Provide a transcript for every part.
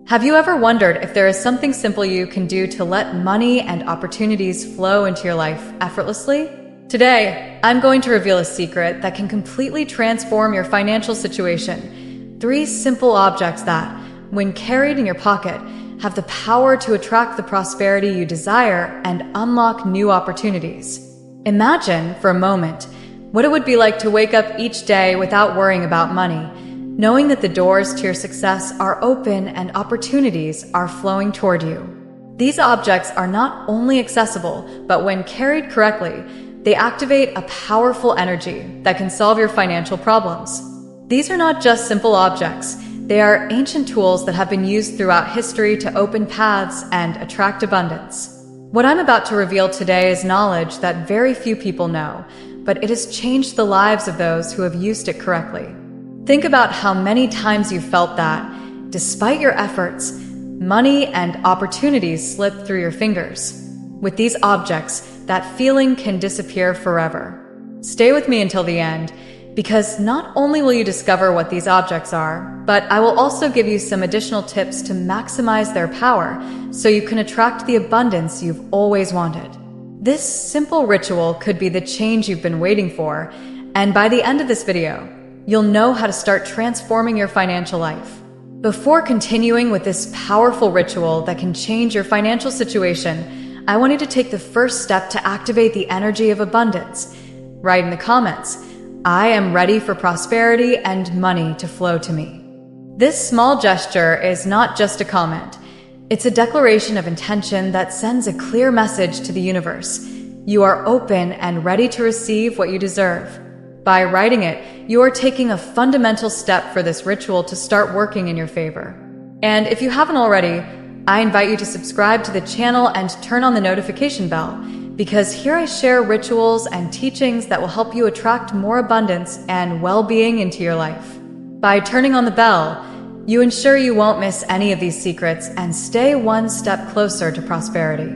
Have you ever wondered if there is something simple you can do to let money and opportunities flow into your life effortlessly? Today, I'm going to reveal a secret that can completely transform your financial situation. 3 simple objects that, when carried in your pocket, have the power to attract the prosperity you desire and unlock new opportunities. Imagine, for a moment, what it would be like to wake up each day without worrying about money, knowing that the doors to your success are open and opportunities are flowing toward you. These objects are not only accessible, but when carried correctly, they activate a powerful energy that can solve your financial problems. These are not just simple objects. They are ancient tools that have been used throughout history to open paths and attract abundance. What I'm about to reveal today is knowledge that very few people know, but it has changed the lives of those who have used it correctly. Think about how many times you've felt that, despite your efforts, money and opportunities slip through your fingers. With these objects, that feeling can disappear forever. Stay with me until the end, because not only will you discover what these objects are, but I will also give you some additional tips to maximize their power so you can attract the abundance you've always wanted. This simple ritual could be the change you've been waiting for, and by the end of this video, you'll know how to start transforming your financial life. Before continuing with this powerful ritual that can change your financial situation, I want you to take the first step to activate the energy of abundance. Write in the comments, "I am ready for prosperity and money to flow to me." This small gesture is not just a comment. It's a declaration of intention that sends a clear message to the universe. You are open and ready to receive what you deserve. By writing it, you are taking a fundamental step for this ritual to start working in your favor. And if you haven't already, I invite you to subscribe to the channel and turn on the notification bell, because here I share rituals and teachings that will help you attract more abundance and well-being into your life. By turning on the bell, you ensure you won't miss any of these secrets and stay one step closer to prosperity.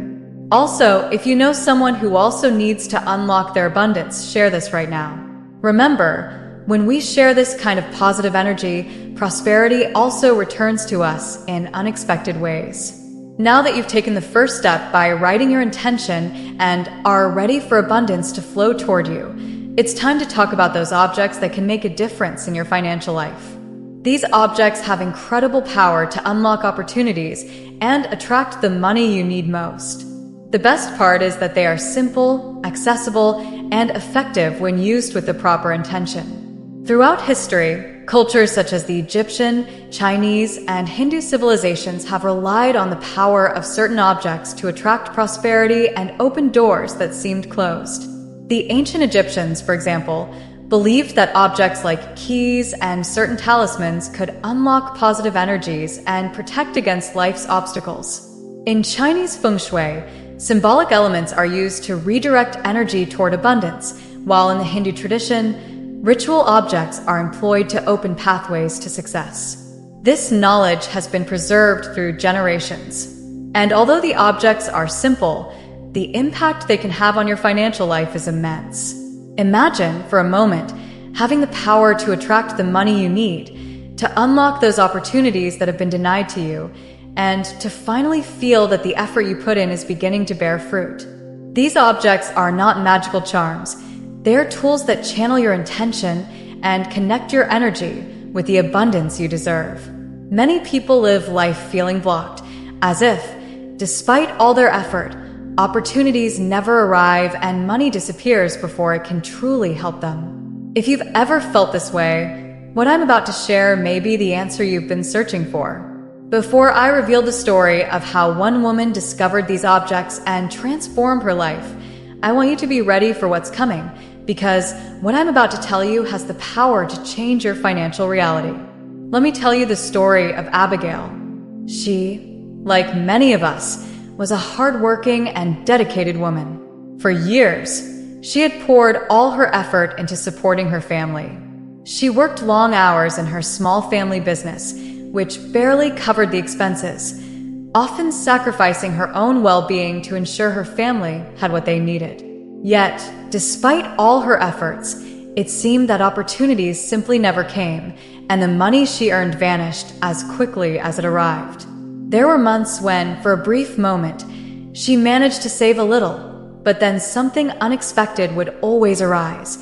Also, if you know someone who also needs to unlock their abundance, share this right now. Remember, when we share this kind of positive energy, prosperity also returns to us in unexpected ways. Now that you've taken the first step by writing your intention and are ready for abundance to flow toward you, it's time to talk about those objects that can make a difference in your financial life. These objects have incredible power to unlock opportunities and attract the money you need most. The best part is that they are simple, accessible, and effective when used with the proper intention. Throughout history, cultures such as the Egyptian, Chinese, and Hindu civilizations have relied on the power of certain objects to attract prosperity and open doors that seemed closed. The ancient Egyptians, for example, believed that objects like keys and certain talismans could unlock positive energies and protect against life's obstacles. In Chinese feng shui, symbolic elements are used to redirect energy toward abundance, while in the Hindu tradition, ritual objects are employed to open pathways to success. This knowledge has been preserved through generations. And although the objects are simple, the impact they can have on your financial life is immense. Imagine, for a moment, having the power to attract the money you need, to unlock those opportunities that have been denied to you, and to finally feel that the effort you put in is beginning to bear fruit. These objects are not magical charms. They are tools that channel your intention and connect your energy with the abundance you deserve. Many people live life feeling blocked, as if, despite all their effort, opportunities never arrive and money disappears before it can truly help them. If you've ever felt this way, what I'm about to share may be the answer you've been searching for. Before I reveal the story of how one woman discovered these objects and transformed her life, I want you to be ready for what's coming, because what I'm about to tell you has the power to change your financial reality. Let me tell you the story of Abigail. She, like many of us, was a hardworking and dedicated woman. For years, she had poured all her effort into supporting her family. She worked long hours in her small family business, which barely covered the expenses, often sacrificing her own well-being to ensure her family had what they needed. Yet, despite all her efforts, it seemed that opportunities simply never came, and the money she earned vanished as quickly as it arrived. There were months when, for a brief moment, she managed to save a little, but then something unexpected would always arise: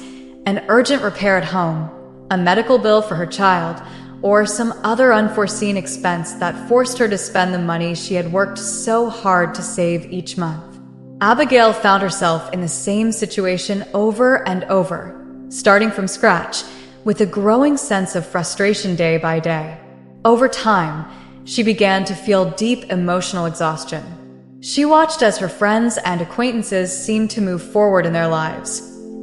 an urgent repair at home, a medical bill for her child, or some other unforeseen expense that forced her to spend the money she had worked so hard to save each month. Abigail found herself in the same situation over and over, starting from scratch, with a growing sense of frustration day by day. Over time, she began to feel deep emotional exhaustion. She watched as her friends and acquaintances seemed to move forward in their lives.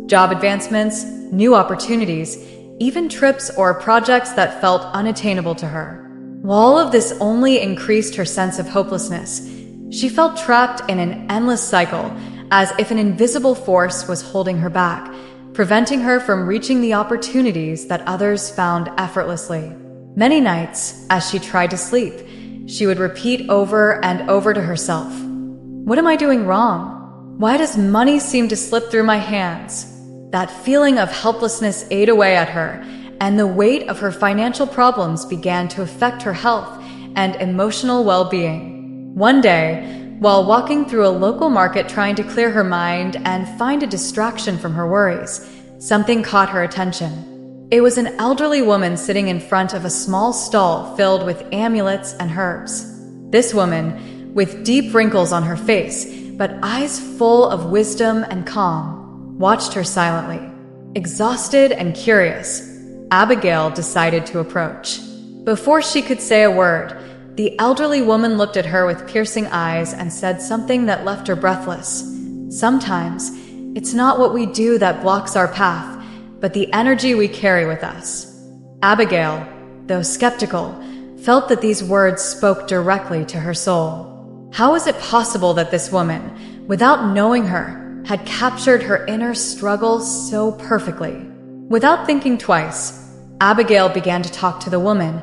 Job advancements, new opportunities, even trips or projects that felt unattainable to her. While all of this only increased her sense of hopelessness, she felt trapped in an endless cycle, as if an invisible force was holding her back, preventing her from reaching the opportunities that others found effortlessly. Many nights, as she tried to sleep, she would repeat over and over to herself, "What am I doing wrong? Why does money seem to slip through my hands?" That feeling of helplessness ate away at her, and the weight of her financial problems began to affect her health and emotional well-being. One day, while walking through a local market trying to clear her mind and find a distraction from her worries, something caught her attention. It was an elderly woman sitting in front of a small stall filled with amulets and herbs. This woman, with deep wrinkles on her face, but eyes full of wisdom and calm, watched her silently. Exhausted and curious, Abigail decided to approach. Before she could say a word, the elderly woman looked at her with piercing eyes and said something that left her breathless. "Sometimes, it's not what we do that blocks our path, but the energy we carry with us." Abigail, though skeptical, felt that these words spoke directly to her soul. How was it possible that this woman, without knowing her, had captured her inner struggle so perfectly? Without thinking twice, Abigail began to talk to the woman,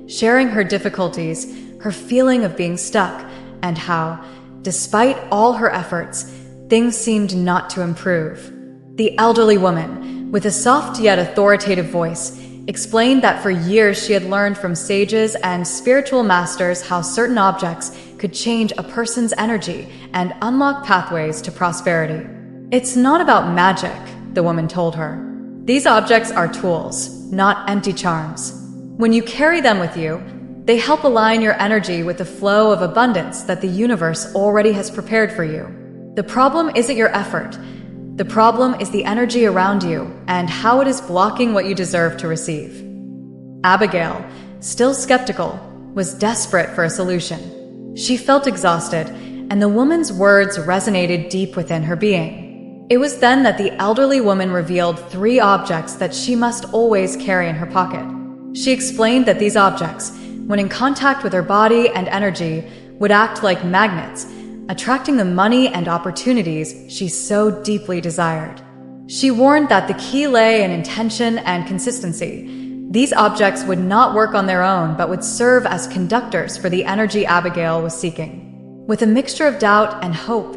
sharing her difficulties, her feeling of being stuck, and how, despite all her efforts, things seemed not to improve. The elderly woman, with a soft yet authoritative voice, explained that for years she had learned from sages and spiritual masters how certain objects could change a person's energy and unlock pathways to prosperity. "It's not about magic," the woman told her. "These objects are tools, not empty charms. When you carry them with you, they help align your energy with the flow of abundance that the universe already has prepared for you. The problem isn't your effort. The problem is the energy around you and how it is blocking what you deserve to receive." Abigail, still skeptical, was desperate for a solution. She felt exhausted, and the woman's words resonated deep within her being. It was then that the elderly woman revealed 3 objects that she must always carry in her pocket. She explained that these objects, when in contact with her body and energy, would act like magnets, attracting the money and opportunities she so deeply desired. She warned that the key lay in intention and consistency. These objects would not work on their own, but would serve as conductors for the energy Abigail was seeking. With a mixture of doubt and hope,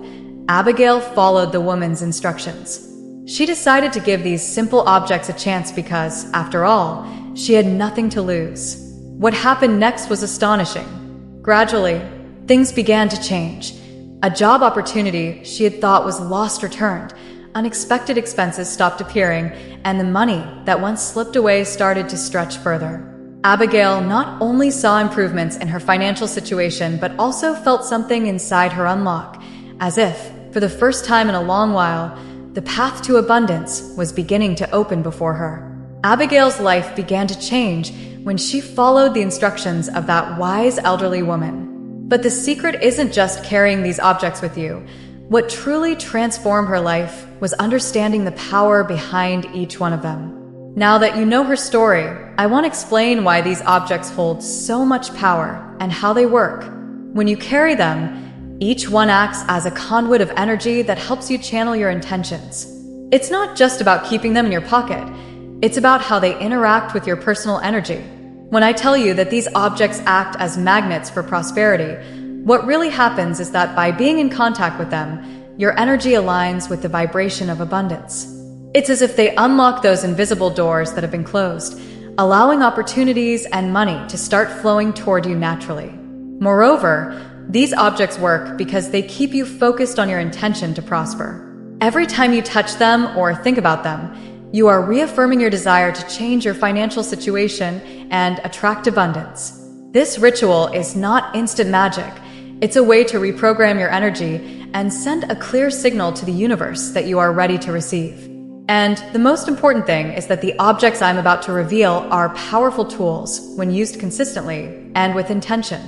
Abigail followed the woman's instructions. She decided to give these simple objects a chance because, after all, she had nothing to lose. What happened next was astonishing. Gradually, things began to change. A job opportunity she had thought was lost returned, unexpected expenses stopped appearing, and the money that once slipped away started to stretch further. Abigail not only saw improvements in her financial situation but also felt something inside her unlock, as if, for the first time in a long while, the path to abundance was beginning to open before her. Abigail's life began to change when she followed the instructions of that wise elderly woman. But the secret isn't just carrying these objects with you. What truly transformed her life was understanding the power behind each one of them. Now that you know her story, I want to explain why these objects hold so much power and how they work. When you carry them, each one acts as a conduit of energy that helps you channel your intentions. It's not just about keeping them in your pocket. It's about how they interact with your personal energy. When I tell you that these objects act as magnets for prosperity, what really happens is that by being in contact with them, your energy aligns with the vibration of abundance. It's as if they unlock those invisible doors that have been closed, allowing opportunities and money to start flowing toward you naturally. Moreover, these objects work because they keep you focused on your intention to prosper. Every time you touch them or think about them, you are reaffirming your desire to change your financial situation and attract abundance. This ritual is not instant magic. It's a way to reprogram your energy and send a clear signal to the universe that you are ready to receive. And the most important thing is that the objects I'm about to reveal are powerful tools when used consistently and with intention.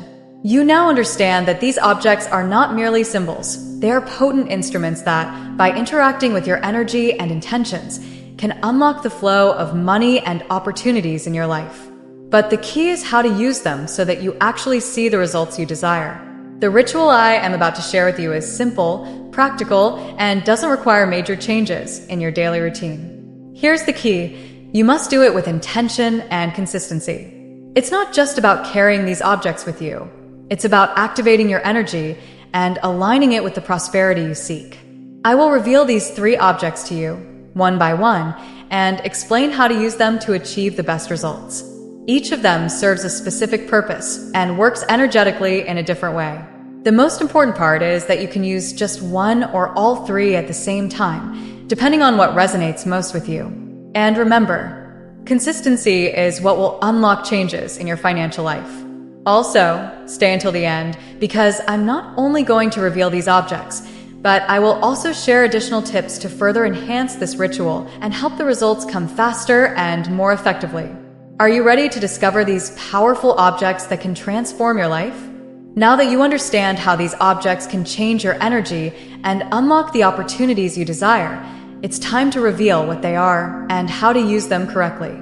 You now understand that these objects are not merely symbols. They are potent instruments that, by interacting with your energy and intentions, can unlock the flow of money and opportunities in your life. But the key is how to use them so that you actually see the results you desire. The ritual I am about to share with you is simple, practical, and doesn't require major changes in your daily routine. Here's the key. You must do it with intention and consistency. It's not just about carrying these objects with you. It's about activating your energy and aligning it with the prosperity you seek. I will reveal these 3 objects to you, one by one, and explain how to use them to achieve the best results. Each of them serves a specific purpose and works energetically in a different way. The most important part is that you can use just one or all 3 at the same time, depending on what resonates most with you. And remember, consistency is what will unlock changes in your financial life. Also, stay until the end, because I'm not only going to reveal these objects, but I will also share additional tips to further enhance this ritual and help the results come faster and more effectively. Are you ready to discover these powerful objects that can transform your life? Now that you understand how these objects can change your energy and unlock the opportunities you desire, it's time to reveal what they are and how to use them correctly.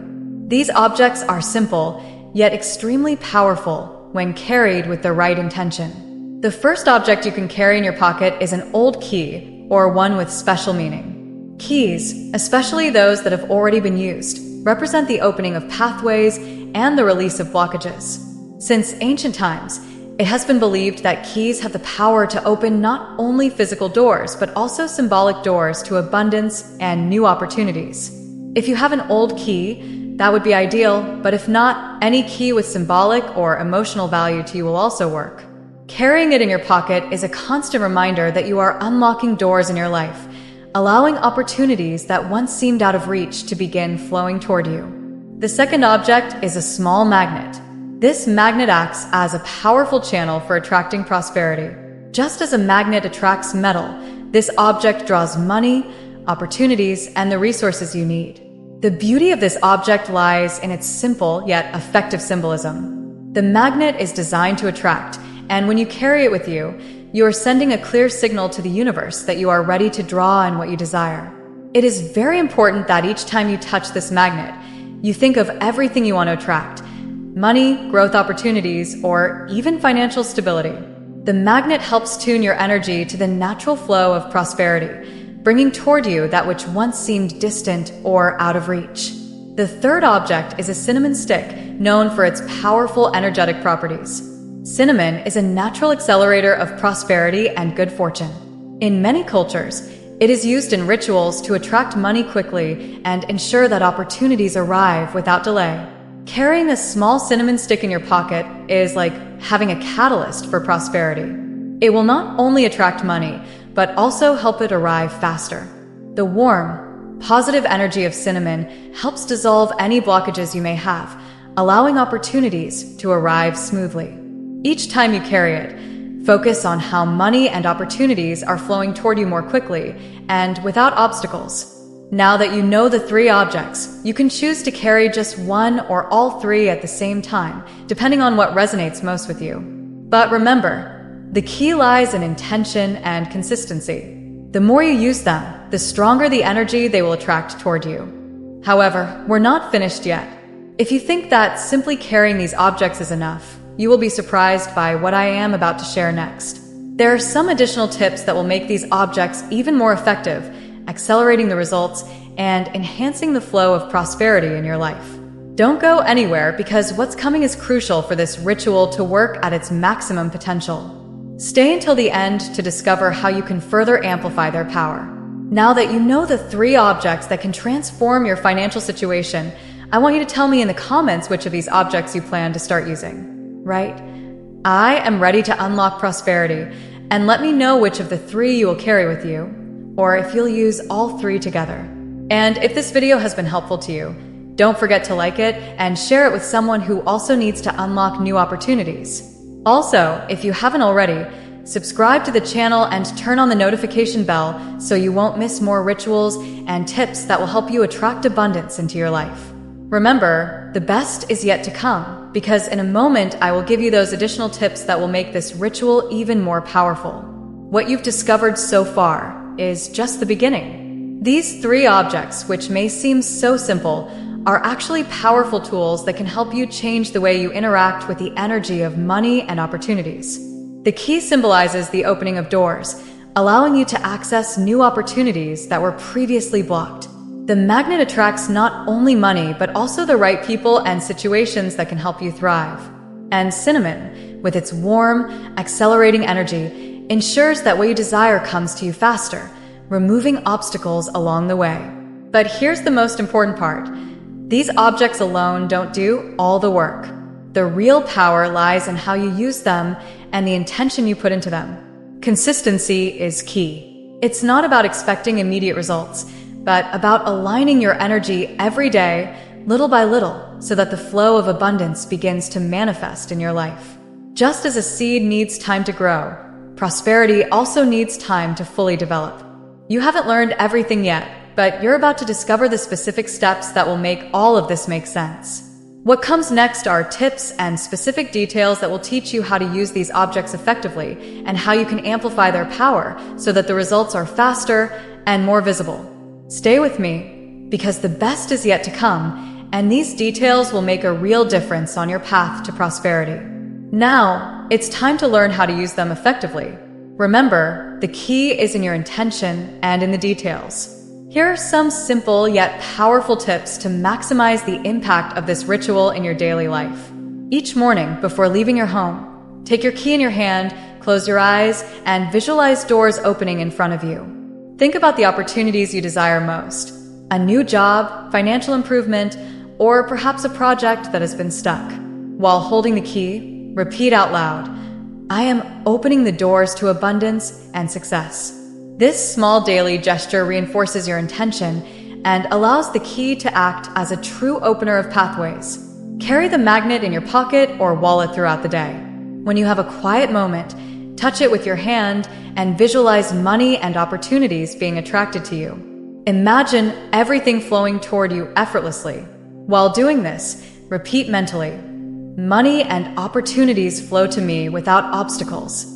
These objects are simple, yet extremely powerful when carried with the right intention. The first object you can carry in your pocket is an old key, or one with special meaning. Keys, especially those that have already been used, represent the opening of pathways and the release of blockages. Since ancient times, it has been believed that keys have the power to open not only physical doors, but also symbolic doors to abundance and new opportunities. If you have an old key, that would be ideal, but if not, any key with symbolic or emotional value to you will also work. Carrying it in your pocket is a constant reminder that you are unlocking doors in your life, allowing opportunities that once seemed out of reach to begin flowing toward you. The second object is a small magnet. This magnet acts as a powerful channel for attracting prosperity. Just as a magnet attracts metal, this object draws money, opportunities, and the resources you need. The beauty of this object lies in its simple yet effective symbolism. The magnet is designed to attract, and when you carry it with you, you are sending a clear signal to the universe that you are ready to draw in what you desire. It is very important that each time you touch this magnet, you think of everything you want to attract: money, growth opportunities, or even financial stability. The magnet helps tune your energy to the natural flow of prosperity, bringing toward you that which once seemed distant or out of reach. The third object is a cinnamon stick, known for its powerful energetic properties. Cinnamon is a natural accelerator of prosperity and good fortune. In many cultures, it is used in rituals to attract money quickly and ensure that opportunities arrive without delay. Carrying a small cinnamon stick in your pocket is like having a catalyst for prosperity. It will not only attract money, but also help it arrive faster. The warm, positive energy of cinnamon helps dissolve any blockages you may have, allowing opportunities to arrive smoothly. Each time you carry it, focus on how money and opportunities are flowing toward you more quickly and without obstacles. Now that you know the 3 objects, you can choose to carry just one or all 3 at the same time, depending on what resonates most with you. But remember, the key lies in intention and consistency. The more you use them, the stronger the energy they will attract toward you. However, we're not finished yet. If you think that simply carrying these objects is enough, you will be surprised by what I am about to share next. There are some additional tips that will make these objects even more effective, accelerating the results and enhancing the flow of prosperity in your life. Don't go anywhere, because what's coming is crucial for this ritual to work at its maximum potential. Stay until the end to discover how you can further amplify their power. Now that you know the 3 objects that can transform your financial situation, I want you to tell me in the comments which of these objects you plan to start using. Right? I am ready to unlock prosperity, and let me know which of the three you will carry with you, or if you'll use all three together. And if this video has been helpful to you, don't forget to like it and share it with someone who also needs to unlock new opportunities. Also, if you haven't already, subscribe to the channel and turn on the notification bell so you won't miss more rituals and tips that will help you attract abundance into your life. Remember, the best is yet to come, because in a moment I will give you those additional tips that will make this ritual even more powerful. What you've discovered so far is just the beginning. These three objects, which may seem so simple, are actually powerful tools that can help you change the way you interact with the energy of money and opportunities. The key symbolizes the opening of doors, allowing you to access new opportunities that were previously blocked. The magnet attracts not only money, but also the right people and situations that can help you thrive. And cinnamon, with its warm, accelerating energy, ensures that what you desire comes to you faster, removing obstacles along the way. But here's the most important part. These objects alone don't do all the work. The real power lies in how you use them and the intention you put into them. Consistency is key. It's not about expecting immediate results, but about aligning your energy every day, little by little, so that the flow of abundance begins to manifest in your life. Just as a seed needs time to grow, prosperity also needs time to fully develop. You haven't learned everything yet, but you're about to discover the specific steps that will make all of this make sense. What comes next are tips and specific details that will teach you how to use these objects effectively and how you can amplify their power so that the results are faster and more visible. Stay with me, because the best is yet to come, and these details will make a real difference on your path to prosperity. Now, it's time to learn how to use them effectively. Remember, the key is in your intention and in the details. Here are some simple yet powerful tips to maximize the impact of this ritual in your daily life. Each morning, before leaving your home, take your key in your hand, close your eyes, and visualize doors opening in front of you. Think about the opportunities you desire most: a new job, financial improvement, or perhaps a project that has been stuck. While holding the key, repeat out loud, "I am opening the doors to abundance and success." This small daily gesture reinforces your intention and allows the key to act as a true opener of pathways. Carry the magnet in your pocket or wallet throughout the day. When you have a quiet moment, touch it with your hand and visualize money and opportunities being attracted to you. Imagine everything flowing toward you effortlessly. While doing this, repeat mentally, "Money and opportunities flow to me without obstacles."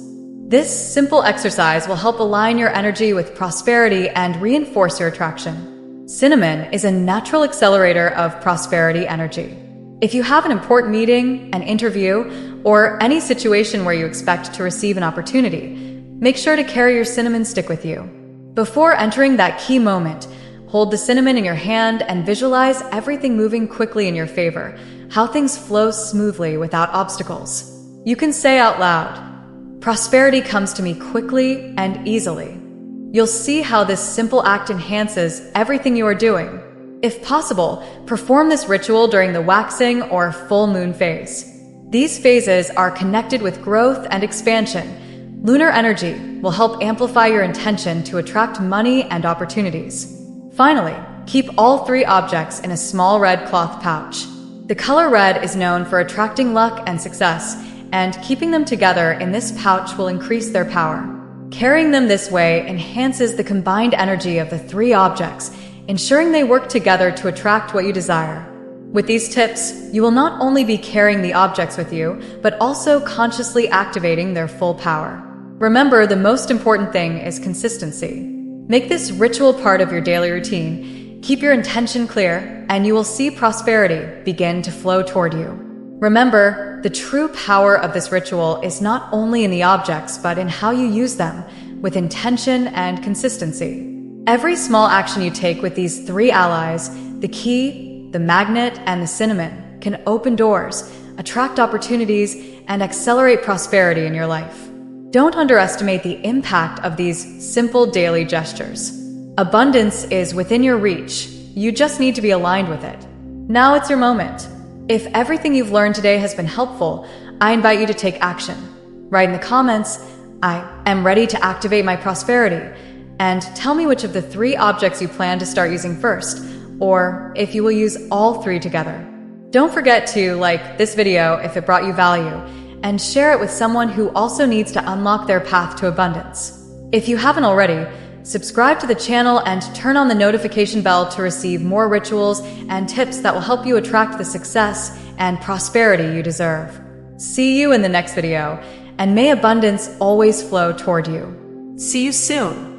This simple exercise will help align your energy with prosperity and reinforce your attraction. Cinnamon is a natural accelerator of prosperity energy. If you have an important meeting, an interview, or any situation where you expect to receive an opportunity, make sure to carry your cinnamon stick with you. Before entering that key moment, hold the cinnamon in your hand and visualize everything moving quickly in your favor, how things flow smoothly without obstacles. You can say out loud, "Prosperity comes to me quickly and easily." You'll see how this simple act enhances everything you are doing. If possible, perform this ritual during the waxing or full moon phase. These phases are connected with growth and expansion. Lunar energy will help amplify your intention to attract money and opportunities. Finally, keep all three objects in a small red cloth pouch. The color red is known for attracting luck and success, and keeping them together in this pouch will increase their power. Carrying them this way enhances the combined energy of the three objects, ensuring they work together to attract what you desire. With these tips, you will not only be carrying the objects with you, but also consciously activating their full power. Remember, the most important thing is consistency. Make this ritual part of your daily routine, keep your intention clear, and you will see prosperity begin to flow toward you. Remember, the true power of this ritual is not only in the objects, but in how you use them, with intention and consistency. Every small action you take with these three allies, the key, the magnet, and the cinnamon, can open doors, attract opportunities, and accelerate prosperity in your life. Don't underestimate the impact of these simple daily gestures. Abundance is within your reach. You just need to be aligned with it. Now it's your moment. If everything you've learned today has been helpful, I invite you to take action. Write in the comments, "I am ready to activate my prosperity," and tell me which of the 3 objects you plan to start using first, or if you will use all 3 together. Don't forget to like this video if it brought you value, and share it with someone who also needs to unlock their path to abundance. If you haven't already, subscribe to the channel and turn on the notification bell to receive more rituals and tips that will help you attract the success and prosperity you deserve. See you in the next video, and may abundance always flow toward you. See you soon.